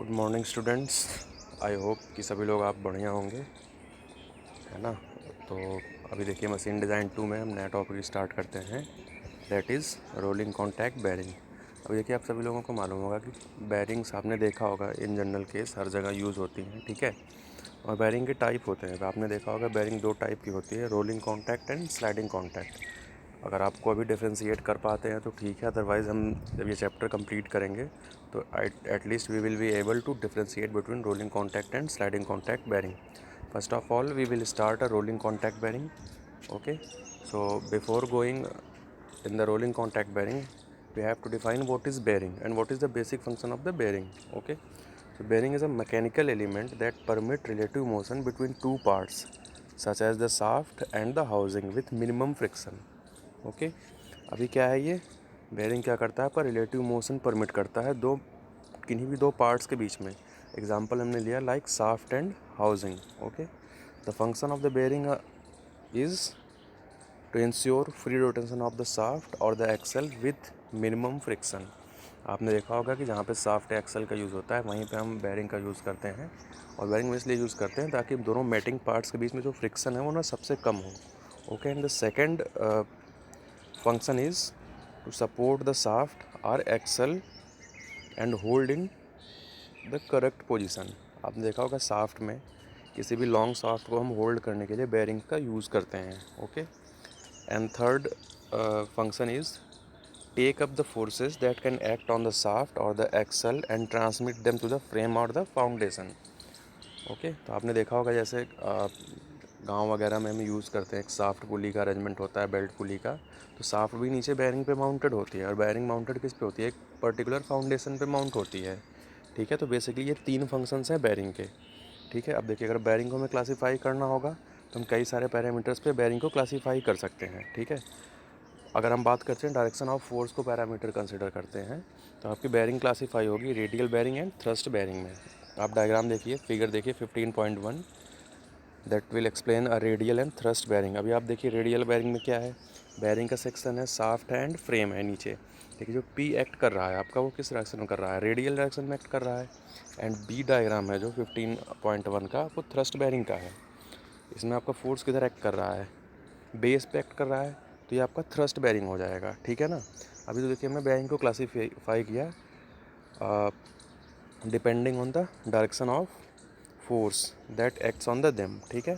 Good morning students. I hope कि सभी लोग आप बढ़िया होंगे, है ना। तो अभी देखिए मशीन डिज़ाइन 2 में हम नया टॉपिक स्टार्ट करते हैं, that is rolling contact bearing. अभी देखिए आप सभी लोगों को मालूम होगा कि बेरिंग्स आपने देखा होगा इन जनरल केस हर जगह यूज़ होती हैं, ठीक है। और बेरिंग के टाइप होते हैं, तो आपने देखा होगा बेरिंग 2 टाइप की होती है, rolling contact and sliding contact. अगर आपको अभी डिफ्रेंशिएट कर पाते हैं तो ठीक है, अदरवाइज़ हम जब ये चैप्टर कंप्लीट करेंगे तो at least we will be able to differentiate between rolling contact and sliding contact bearing. First of all, we will start a rolling contact bearing. Okay, so before going in the rolling contact bearing, we have to define what is bearing and what is the basic function of the bearing. Okay, so bearing is a mechanical element that permit relative motion between two parts such as the shaft and the housing with minimum friction. Okay, अभी क्या है ये bearing क्या करता है, पर relative motion permit करता है दो किन्हीं भी दो पार्ट्स के बीच में. एग्जांपल हमने लिया like shaft and housing. Okay, the function of the bearing is to ensure free rotation of the shaft और the axle with minimum friction. आपने देखा होगा कि जहाँ पे शाफ्ट एक्सल का यूज़ होता है वहीं पे हम बेरिंग का यूज़ करते हैं, और बेरिंग में इसलिए यूज़ करते हैं ताकि दोनों मैटिंग पार्ट्स के बीच में जो फ्रिक्शन है वो ना सबसे कम हो. Okay, and the second function is to support the shaft or axle and hold in the correct position. आपने देखा होगा शाफ्ट में किसी भी लॉन्ग शाफ्ट को हम होल्ड करने के लिए बेरिंग का यूज़ करते हैं. Okay, and third function is take up the forces that can act on the shaft और the axle and transmit them to the frame और द फाउंडेशन. ओके, तो आपने देखा होगा जैसे गांव वगैरह में हम यूज़ करते हैं, एक साफ्ट पुली का अरेंजमेंट होता है, बेल्ट पुली का. तो साफ्ट भी नीचे बेरिंग पे माउंटेड होती है, और बेरिंग माउंटेड किस पे होती है, एक पर्टिकुलर फाउंडेशन पे माउंट होती है. ठीक है, तो बेसिकली ये 3 फंक्शंस हैं बेरिंग के. ठीक है, अब देखिए अगर बेरिंग को हमें क्लासीफाई करना होगा तो हम कई सारे पैरामीटर्स पे बेरिंग को क्लासीफाई कर सकते हैं. ठीक है, अगर हम बात करते हैं डायरेक्शन ऑफ फोर्स को पैरामीटर कंसिडर करते हैं तो आपकी बेरिंग क्लासीफाई होगी radial bearing and thrust bearing में. आप डायग्राम देखिए, फिगर देखिए 15.1, that will explain a radial and thrust bearing. अभी आप देखिए रेडियल बेरिंग में क्या है, बेरिंग का सेक्शन है, शाफ्ट एंड फ्रेम है नीचे. देखिए जो पी एक्ट कर रहा है आपका वो किस डायरेक्शन में कर रहा है, रेडियल डायरेक्शन में एक्ट कर रहा है. एंड बी डायग्राम है जो 15.1 का, वो थ्रस्ट बेरिंग का है. इसमें आपका फोर्स किधर एक्ट कर रहा है, बेस पे एक्ट कर रहा है, तो ये आपका थ्रस्ट बेरिंग हो जाएगा. ठीक है ना. अभी तो देखिए हमने बेरिंग को क्लासीफाई किया depending on the direction of force that acts on the them. ठीक है,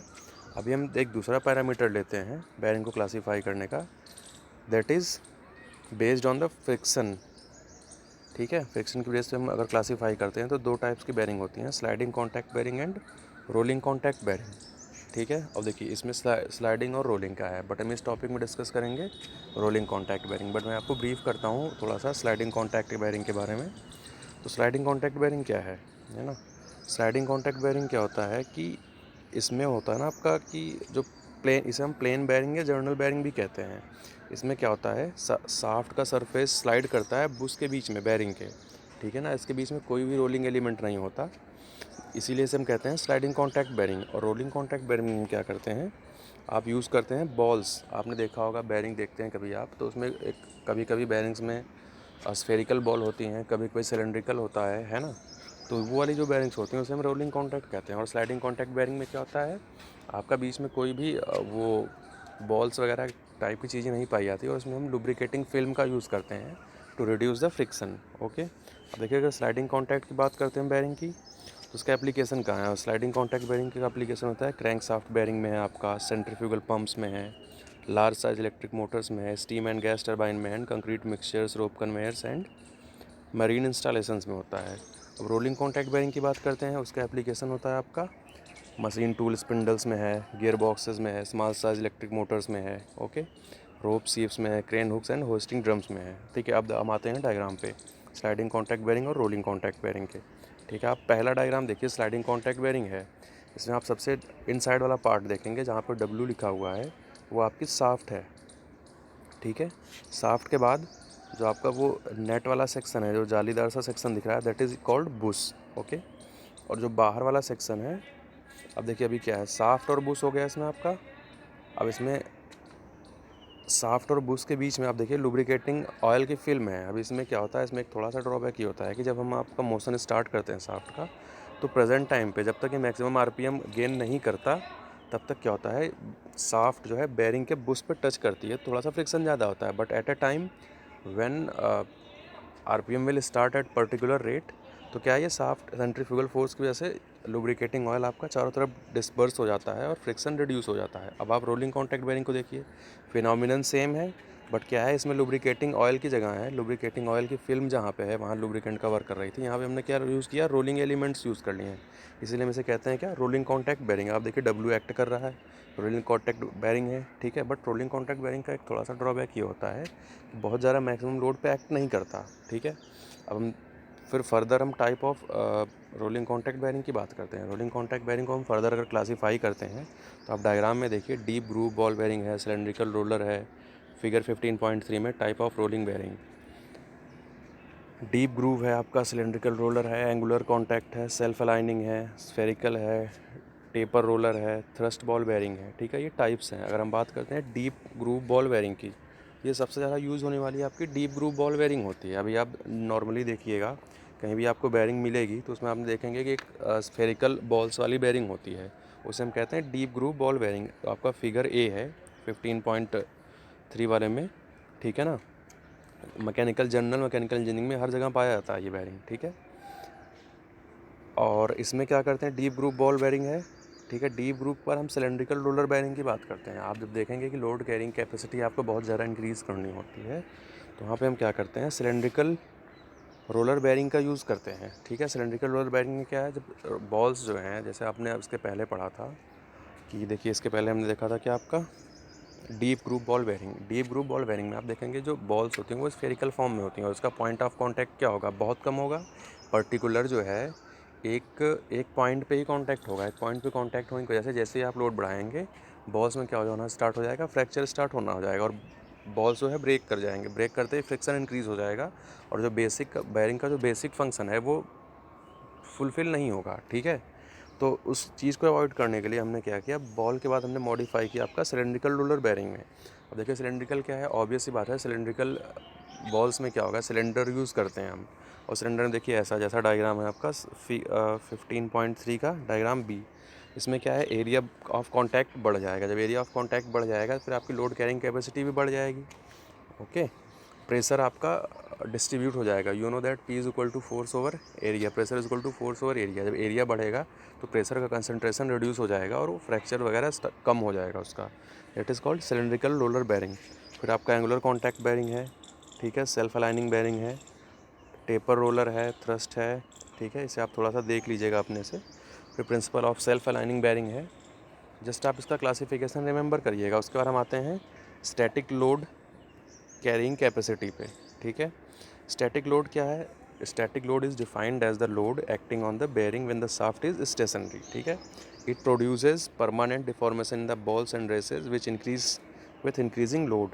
अभी हम एक दूसरा पैरामीटर लेते हैं बेरिंग को क्लासीफाई करने का, that is based on the friction. ठीक है, फ्रिक्शन की वजह से हम अगर क्लासीफाई करते हैं तो 2 टाइप्स की बेरिंग होती हैं, sliding contact bearing and rolling contact bearing. ठीक है, अब देखिए इसमें स्लाइडिंग और रोलिंग का है, बट हम इस टॉपिक में डिस्कस करेंगे रोलिंग कॉन्टैक्ट बेरिंग. बट मैं आपको ब्रीफ करता हूँ थोड़ा सा स्लाइडिंग कॉन्टैक्ट बेरिंग के बारे में. तो स्लाइडिंग कॉन्टैक्ट बेरिंग क्या है ना. स्लाइडिंग कॉन्टैक्ट बेरिंग क्या होता है कि इसमें होता है ना आपका कि जो प्लेन, इसे हम प्लेन बेरिंग या जर्नल बेरिंग भी कहते हैं. इसमें क्या होता है, शाफ्ट का सरफेस स्लाइड करता है बुश के बीच में बेरिंग के. ठीक है ना, इसके बीच में कोई भी रोलिंग एलिमेंट नहीं होता, इसीलिए इसे हम कहते हैं स्लाइडिंग कॉन्टैक्ट बेरिंग. और रोलिंग कॉन्टैक्ट बेरिंग में क्या करते हैं, आप यूज़ करते हैं बॉल्स. आपने देखा होगा बेरिंग देखते हैं कभी आप, तो उसमें एक कभी कभी बेरिंग्स में स्फेरिकल बॉल होती हैं, कभी कोई सिलेंड्रिकल होता है ना. तो वो वाली जो बेरिंग्स होती हैं उसे हम रोलिंग कॉन्टैक्ट कहते हैं. और स्लाइडिंग कॉन्टैक्ट बेरिंग में क्या होता है, आपका बीच में कोई भी वो बॉल्स वगैरह टाइप की चीज़ें नहीं पाई जाती, और उसमें हम लुब्रिकेटिंग फिल्म का यूज़ करते हैं to reduce the friction. Okay, अब देखिए अगर स्लाइडिंग कॉन्टैक्ट की बात करते हैं बेरिंग की, तो उसका एप्लीकेशन कहाँ है. स्लाइडिंग कॉन्टैक्ट बेरिंग का एप्लीकेशन होता है क्रैंक शाफ्ट बेरिंग में है, आपका सेंट्रीफ्यूगल पंप्स में है, लार्ज साइज इलेक्ट्रिक मोटर्स में है, स्टीम एंड गैस टर्बाइन में है, concrete mixtures, rope conveyors and marine installations में होता है. अब रोलिंग कॉन्टैक्ट बेरिंग की बात करते हैं, उसका एप्लीकेशन होता है आपका मशीन टूल स्पिंडल्स में है, गियर बॉक्सेस में है, स्मॉल साइज इलेक्ट्रिक मोटर्स में है. ओके, रोप सीव्स में है, crane hooks and hoisting drums में है. ठीक है, अब हम आते हैं डायग्राम पे स्लाइडिंग कॉन्टैक्ट बेरिंग और रोलिंग कॉन्टैक्ट बेरिंग के. ठीक है, आप पहला डायग्राम देखिए, स्लाइडिंग कॉन्टैक्ट बेरिंग है. इसमें आप सबसे इनसाइड वाला पार्ट देखेंगे जहाँ पर डब्ल्यू लिखा हुआ है, वो आपकी शाफ्ट है. ठीक है, शाफ्ट के बाद जो आपका वो नेट वाला सेक्शन है, जो जालीदार सा सेक्शन दिख रहा है, that is called Bush. Okay, और जो बाहर वाला सेक्शन है, अब देखिए अभी क्या है, शाफ्ट और बुश हो गया इसमें आपका. अब इसमें साफ्ट और बुश के बीच में आप देखिए लुब्रिकेटिंग ऑयल की फिल्म है। अब इसमें क्या होता है, इसमें एक थोड़ा सा ड्रॉबैक ये होता है कि जब हम आपका मोशन स्टार्ट करते हैं साफ्ट का, तो प्रेजेंट टाइम पे जब तक ये मैक्सिमम आरपीएम गेन नहीं करता, तब तक क्या होता है, साफ्ट जो है बेरिंग के बुश पे टच करती है, थोड़ा सा फ्रिक्शन ज़्यादा होता है। But at a time when RPM will start at particular rate, तो क्या है, ये साफ्ट सेंट्रीफ्यूगल फोर्स की वजह से लुब्रिकेटिंग ऑयल आपका चारों तरफ डिस्पर्स हो जाता है और फ्रिक्शन रिड्यूस हो जाता है। अब आप रोलिंग कॉन्टैक्ट बेरिंग को देखिए, फिनोमिनन सेम है, बट क्या है, इसमें लुब्रिकेटिंग ऑयल की जगह है, लुब्रिकेटिंग ऑयल की फिल्म जहाँ पे है वहाँ लुब्रिकेंट का वर्क कर रही थी, यहाँ पे हमने क्या यूज़ किया, रोलिंग एलिमेंट्स यूज़ कर लिए हैं। इसीलिए हम इसे कहते हैं क्या, रोलिंग कॉन्टैक्ट बेरिंग। आप देखिए डब्ल्यू एक्ट कर रहा है, रोलिंग कॉन्टैक्ट बेरिंग है, ठीक है। बट रोलिंग कॉन्टैक्ट बेरिंग का एक थोड़ा सा ड्रॉबैक ये होता है कि बहुत ज़्यादा मैक्सिमम लोड पे एक्ट नहीं करता, ठीक है। अब हम फिर फर्दर हम type of rolling contact bearing की बात करते हैं। रोलिंग कॉन्टैक्ट बेरिंग को हम फर्दर अगर क्लासीफाई करते हैं, तो आप डायग्राम में देखिए डीप ग्रूव बॉल बेरिंग है, सिलेंड्रिकल रोलर है, फिगर 15.3 में type of rolling bearing. Deep groove है आपका, सिलेंड्रिकल रोलर है, एंगुलर कॉन्टैक्ट है, सेल्फ अलाइनिंग है, स्फेरिकल है, टेपर रोलर है, थ्रस्ट बॉल बेरिंग है, ठीक है। ये टाइप्स हैं। अगर हम बात करते हैं डीप ग्रूव बॉल बेरिंग की, ये सबसे ज़्यादा यूज़ होने वाली आपकी डीप ग्रूव बॉल बेरिंग होती है। अभी आप नॉर्मली देखिएगा कहीं भी आपको बेरिंग मिलेगी तो उसमें आप देखेंगे कि एक स्फेरिकल बॉल्स वाली बेरिंग होती है, उसे हम कहते हैं डीप ग्रूव बॉल बेरिंग। तो आपका फिगर ए है 15.3 वाले में, ठीक है ना। मैकेनिकल जर्नल, मैकेनिकल इंजीनियरिंग में हर जगह पाया जाता है ये बेरिंग, ठीक है। और इसमें क्या करते हैं, डीप ग्रूव बॉल बेरिंग है, ठीक है। डीप ग्रूव पर हम सिलेंड्रिकल रोलर बेरिंग की बात करते हैं। आप जब देखेंगे कि लोड कैरिंग कैपेसिटी आपको बहुत ज़्यादा इंक्रीज़ करनी होती है, तो वहाँ पे हम क्या करते हैं, सिलेंड्रिकल रोलर बेरिंग का यूज़ करते हैं, ठीक है। सिलेंड्रिकल रोलर बेरिंग में क्या है, जब बॉल्स जो हैं, जैसे आपने उसके पहले पढ़ा था कि देखिए, इसके पहले हमने देखा था कि आपका deep groove ball bearing, deep groove ball bearing में आप देखेंगे जो बॉल्स होती हैं वो स्फेरिकल फॉर्म में होती हैं और उसका पॉइंट ऑफ कांटेक्ट क्या होगा, बहुत कम होगा। पर्टिकुलर जो है एक एक पॉइंट पे ही कांटेक्ट होगा। एक पॉइंट पे कांटेक्ट होने की वजह से जैसे ही आप लोड बढ़ाएंगे, बॉल्स में क्या होना स्टार्ट हो जाएगा, फ्रैक्चर स्टार्ट होना हो जाएगा और बॉल्स जो है ब्रेक कर जाएंगे। ब्रेक करते ही फ्रिक्शन इंक्रीज़ हो जाएगा और जो बेसिक बेरिंग का जो बेसिक फंक्शन है वो फुलफ़िल नहीं होगा, ठीक है। तो उस चीज़ को अवॉइड करने के लिए हमने क्या किया, बॉल के बाद हमने मॉडिफाई किया आपका सिलेंड्रिकल रोलर बेरिंग में। अब देखिए सिलेंड्रिकल क्या है, ऑब्वियस सी बात है, सिलेंड्रिकल बॉल्स में क्या होगा, सिलेंडर यूज़ करते हैं हम। और सिलेंडर में देखिए ऐसा जैसा डायग्राम है आपका 15.3 का डायग्राम बी, इसमें क्या है, एरिया ऑफ कॉन्टैक्ट बढ़ जाएगा। जब एरिया ऑफ कॉन्टैक्ट बढ़ जाएगा फिर आपकी लोड कैरिंग कैपेसिटी भी बढ़ जाएगी, ओके। प्रेशर आपका डिस्ट्रीब्यूट हो जाएगा। You know that P is equal to force over area, pressure is equal to force over area. जब एरिया बढ़ेगा तो प्रेशर का कंसंट्रेशन रिड्यूस हो जाएगा और वो फ्रैक्चर वगैरह कम हो जाएगा उसका। It is called cylindrical roller bearing. फिर आपका एंगुलर कॉन्टैक्ट बेरिंग है, ठीक है, सेल्फ अलाइनिंग बेरिंग है, टेपर रोलर है, थ्रस्ट है, ठीक है। इसे आप थोड़ा सा देख लीजिएगा अपने से। फिर principle of self aligning bearing है, जस्ट आप इसका क्लासिफिकेशन रिमेंबर करिएगा। उसके बाद हम आते हैं स्टैटिक लोड कैरिंग कैपेसिटी पे, ठीक है। स्टैटिक लोड क्या है, static load is defined as the load acting on the bearing when the shaft is stationary, ठीक है। It produces permanent deformation in the balls and races which increase with increasing load,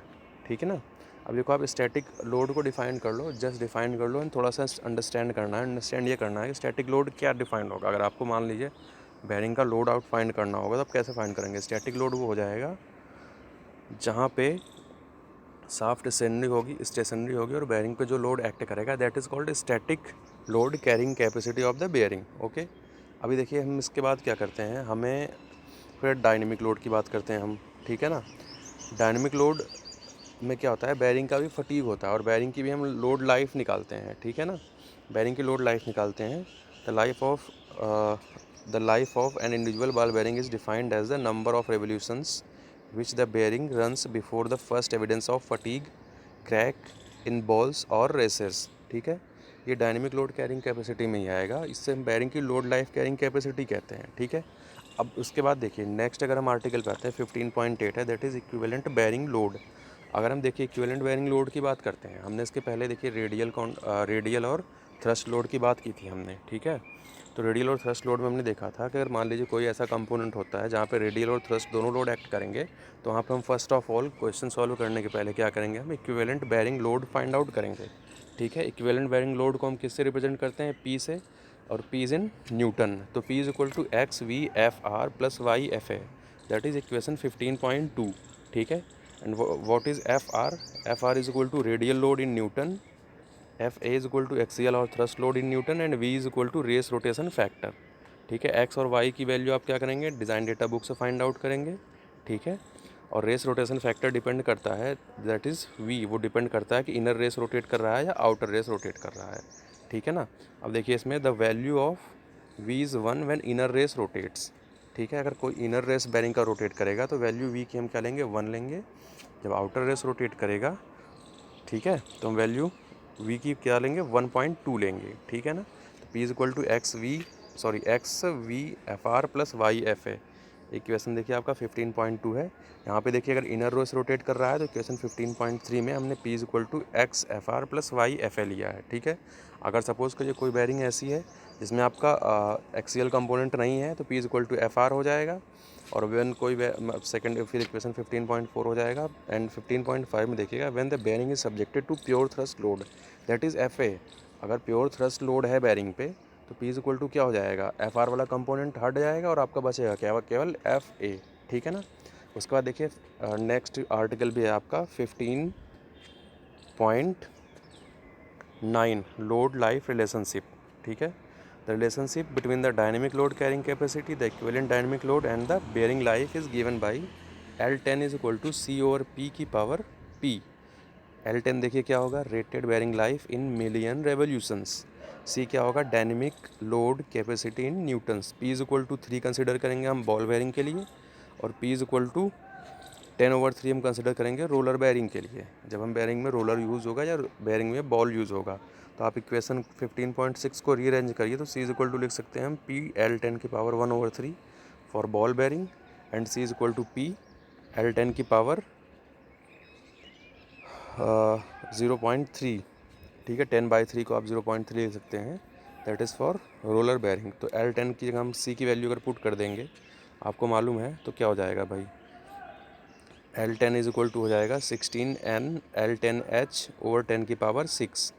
ठीक है ना। अब देखो आप स्टैटिक लोड को define कर लो, जस्ट डिफाइन कर लो एंड थोड़ा सा अंडरस्टैंड करना है। अंडरस्टैंड ये करना है कि स्टैटिक लोड क्या डिफाइंड होगा। अगर आपको मान लीजिए बेरिंग का लोड आउट फाइंड करना होगा तो आप कैसे फाइंड करेंगे, स्टैटिक लोड वो हो जाएगा जहाँ पे शाफ्ट स्टेशनरी होगी और बेरिंग पे जो लोड एक्ट करेगा, that is called static load carrying capacity of the bearing, okay. अभी देखिए हम इसके बाद क्या करते हैं, हमें फिर डायनेमिक लोड की बात करते हैं हम, ठीक है ना। डायनेमिक लोड में क्या होता है, बेरिंग का भी फटीग होता है और बेरिंग की भी हम लोड लाइफ निकालते हैं, ठीक है ना। बेरिंग की लोड लाइफ निकालते हैं। The life of an individual ball bearing is defined as the number of revolutions which the bearing runs before the first evidence of fatigue, crack in balls और races, ठीक है। ये dynamic load carrying capacity में ही आएगा, इससे हम bearing की load life carrying capacity कहते हैं, ठीक है। अब उसके बाद देखिए नेक्स्ट अगर हम आर्टिकल पे आते हैं 15.8 है, that is equivalent bearing load. अगर हम देखिए इक्विवेलेंट बेरिंग लोड की बात करते हैं, हमने इसके पहले देखिए रेडियल और थ्रस्ट लोड की बात की थी हमने, ठीक है। तो रेडियल और थ्रस्ट लोड में हमने देखा था कि अगर मान लीजिए कोई ऐसा कंपोनेंट होता है जहाँ पे रेडियल और थ्रस्ट दोनों लोड एक्ट करेंगे, तो वहाँ पे हम first of all question solve करने के पहले क्या करेंगे, हम equivalent bearing load find out करेंगे, ठीक है। इक्विवेलेंट बेरिंग लोड को हम किससे रिप्रेजेंट करते हैं, पी से, और पी इज़ इन न्यूटन। तो P is equal to X V F R plus Y F A, that is equation 15.2, ठीक है। And what is F R? F R is equal to radial load in newton, F A is equal to axial और thrust load in newton, and V is equal to race rotation factor. ठीक है, x और Y की value आप क्या करेंगे, design data book से find out करेंगे। ठीक है, और रेस रोटेशन फैक्टर डिपेंड करता है, दैट इज़ वी, वो डिपेंड करता है कि इनर रेस रोटेट कर रहा है या आउटर रेस रोटेट कर रहा है। ठीक है ना। अब देखिए इसमें the value of V is 1 when inner race rotates. ठीक है, अगर कोई इनर रेस बेरिंग का रोटेट करेगा तो वैल्यू वी की हम क्या लेंगे, 1 लेंगे। जब आउटर रेस रोटेट करेगा, ठीक है, तो हम वैल्यू वी की क्या लेंगे, 1.2 लेंगे। ठीक है ना। तो P is equal to X V F R plus Y F A. Equation देखिए आपका 15.2 है। यहाँ पे देखिए अगर इनर रेस रोटेट कर रहा है तो इक्वेशन 15.3 में हमने P is equal to X F R plus Y F A लिया है। ठीक है, अगर सपोज़ करिए कोई बेरिंग ऐसी है जिसमें आपका एक्सियल कंपोनेंट नहीं है तो P is equal to F R हो जाएगा, और व्हेन कोई सेकंड फिर इक्वेशन 15.4 हो जाएगा। एंड 15.5 में देखिएगा when the bearing is subjected to pure thrust load that is F A. अगर प्योर थ्रस्ट लोड है बेरिंग पे तो पी इज इक्वल टू क्या हो जाएगा, एफ आर वाला कंपोनेंट हट जाएगा और आपका बचेगा क्या, केवल एफ ए। ठीक है ना। उसके बाद देखिए नेक्स्ट आर्टिकल भी है आपका 15.9 लोड लाइफ रिलेशनशिप। ठीक है, the relationship between the dynamic load carrying capacity, the equivalent dynamic load and the bearing life is given by L10 is equal to C over P की power P। L10 देखिए क्या होगा, rated bearing life in million revolutions. C क्या होगा, dynamic load capacity in newtons. P is equal to 3 consider करेंगे हम ball bearing के लिए, और P इज इक्वल टू 10/3 हम कंसिडर करेंगे रोलर बेरिंग के लिए, जब हम बेरिंग में रोलर यूज़ होगा या बेरिंग में बॉल यूज़ होगा। तो आप इक्वेशन 15.6 को रीअरेंज करिए तो सी इज इक्वल टू लिख सकते हैं हम पी L10 की power 1/3 for ball bearing, and C is equal to P L10 की पावर 0.3। ठीक है, 10/3 को आप 0.3 लिख सकते हैं, that is for roller bearing. तो L10 की जगह हम सी की वैल्यू अगर पुट कर देंगे, आपको मालूम है तो क्या हो जाएगा भाई, L10 इज इक्वल टू हो जाएगा 16N L10H/10 की पावर 6।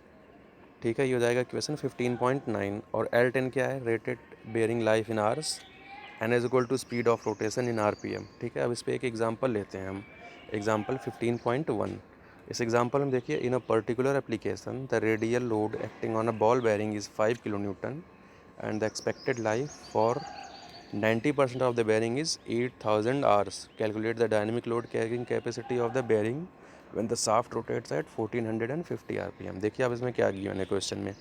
ठीक है, ये हो जाएगा इक्वेशन 15.9। और L10 क्या है, rated bearing life in hours, N is equal to speed of rotation in RPM। ठीक है, अब इस पर एक एग्जांपल लेते हैं हम, एग्जांपल 15.1। इस एग्जांपल में देखिए, in a particular application the radial load acting on a ball bearing is 5 kilo newton and the expected life for 90% of the bearing is 8000 hours. Calculate the dynamic load carrying capacity of the bearing when the shaft rotates at 1450 RPM। देखिए आप इसमें क्या given है question में,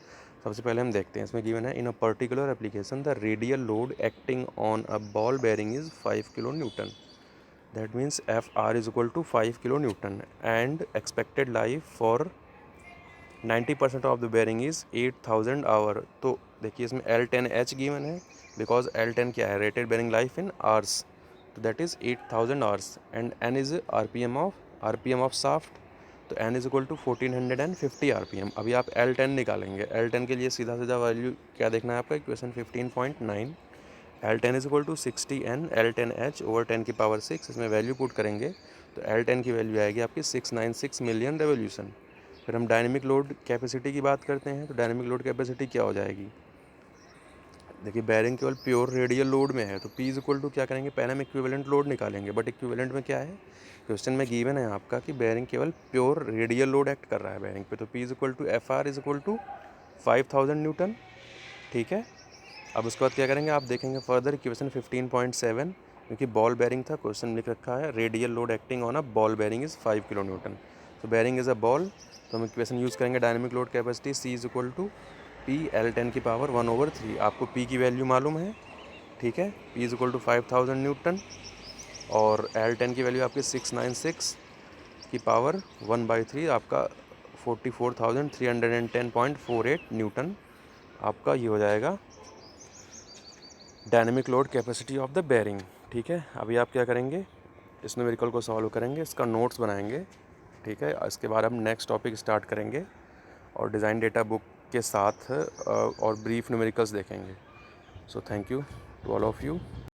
सबसे पहले हम देखते हैं। इसमें गिवन है in a particular application the radial load acting on a ball bearing is 5 kilo newton, that means F R is equal to 5 kilo newton, and expected life for 90% of the bearing is 8000 hour. तो देखिए इसमें L10H given है, because L10 क्या है, rated bearing life in hours, तो that is 8000 hours, and N is RPM of shaft, तो N is equal to 1450 RPM। अभी आप L10 निकालेंगे, L10 के लिए सीधा सीधा वैल्यू क्या देखना है आपका, equation 15.9 L10 is equal to 60N L10H/10 की पावर 6। इसमें वैल्यू पुट करेंगे तो L10 की वैल्यू आएगी आपकी 696 मिलियन रेवोल्यूशन। फिर हम डायनेमिक लोड कैपेसिटी की बात करते हैं, तो डायनेमिक लोड कैपेसिटी क्या हो जाएगी, देखिए बेरिंग केवल प्योर रेडियल लोड में है तो P इज इक्वल टू क्या करेंगे, पहले हम इक्विवेलेंट लोड निकालेंगे, बट इक्विवेलेंट में क्या है, क्वेश्चन में गिवन है आपका कि बेरिंग केवल प्योर रेडियल लोड एक्ट कर रहा है बेरिंग पे, तो P is equal to F R is equal to 5000 newton. ठीक है, अब उसके बाद क्या करेंगे, आप देखेंगे फर्दर इक्वेशन 15.7, क्योंकि बॉल बेरिंग था, क्वेश्चन लिख रखा है radial load acting on a ball bearing is 5 kilo newton, तो बेरिंग इज़ अ बॉल, तो हम इक्वेशन यूज़ करेंगे dynamic load capacity C is equal to P L10 की पावर 1/3। आपको P की वैल्यू मालूम है, ठीक है, P is equal to 5000 newton, और L10 की वैल्यू आपकी 696 की पावर 1/3, आपका 44,310.48 न्यूटन, आपका ये हो जाएगा dynamic load capacity of the bearing. ठीक है, अभी आप क्या करेंगे, इस न्यूमेरिकल को सॉल्व करेंगे, इसका नोट्स बनाएंगे। ठीक है, इसके बाद हम नेक्स्ट टॉपिक स्टार्ट करेंगे और डिज़ाइन डेटा बुक के साथ और ब्रीफ न्यूमेरिकल्स देखेंगे। So thank you to all of you.